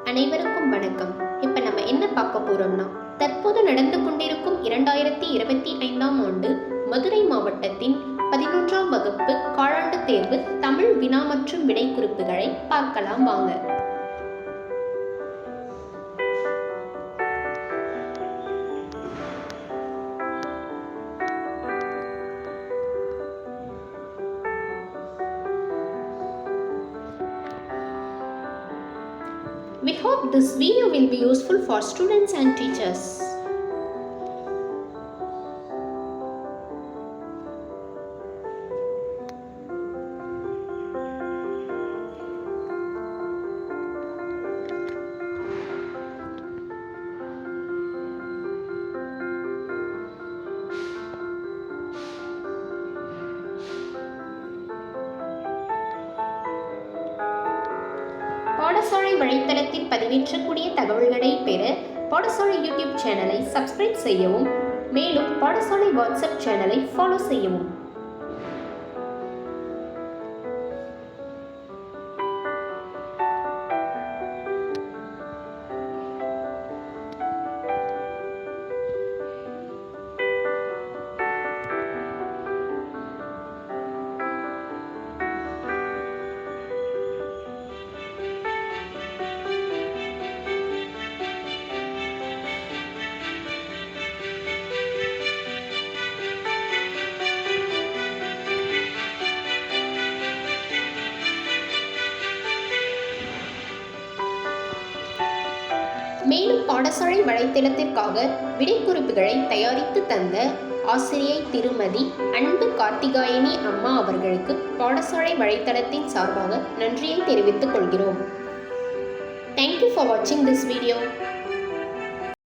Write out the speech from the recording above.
அனைவருக்கும் வணக்கம். இப்போ நம்ம என்ன பார்க்க போறோம்னா, தற்போது நடந்து கொண்டிருக்கும் 2025ஆம் ஆண்டு மதுரை மாவட்டத்தின் 11ஆம் வகுப்பு காலாண்டு தேர்வு தமிழ் வினா மற்றும் விடை குறிப்புகளை பார்க்கலாம் வாங்க. We hope this video will be useful for students and teachers. பாடசாலை வலைத்தளத்தில் பதிவேற்றக்கூடிய தகவல்களை பெற பாடசாலை யூடியூப் சேனலை சப்ஸ்கிரைப் செய்யவும், மேலும் பாடசாலை வாட்ஸ்அப் சேனலை ஃபாலோ செய்யவும். மேலும் பாடசாலை வலைத்தளத்திற்காக விடைக்குறிப்புகளை தயாரித்து தந்த ஆசிரியை திருமதி அன்பு கார்த்திகாயணி அம்மா அவர்களுக்கு பாடசாலை வலைத்தளத்தின் சார்பாக நன்றியை தெரிவித்துக் கொள்கிறோம். Thank you for watching this video.